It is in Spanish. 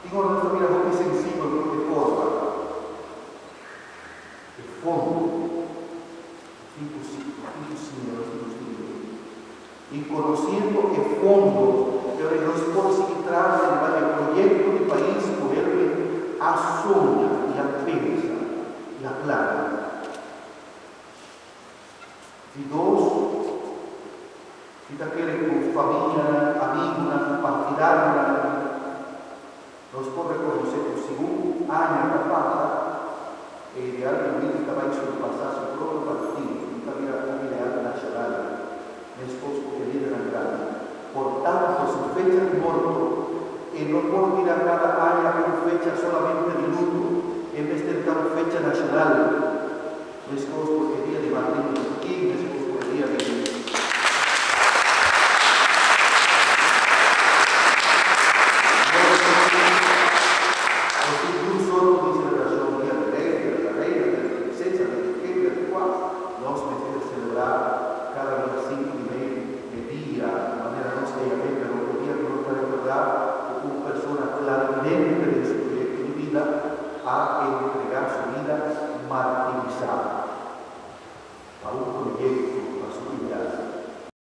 Digo, nuestra vida es muy sencillo de forma, de fondo, y conociendo el fondo, que nos posibilitará el proyecto de país vuelve a soñar y a pensar y a planear. Y dos, si te quieres con familia, amigos, partidarios, nos puede reconocer que según años que pasa, el ideal de estaba hecho de pasar su propio partido, y también un ideal nacional, mi esposo que vive en la. Por tanto, su fecha de muerto, no puedo ir a cada año con fecha solamente de luto, en vez de dar fecha nacional. Mi esposo quería de Martín Luther King, mi esposo quería de a entregar su vida martirizada a un proyecto, a su vida.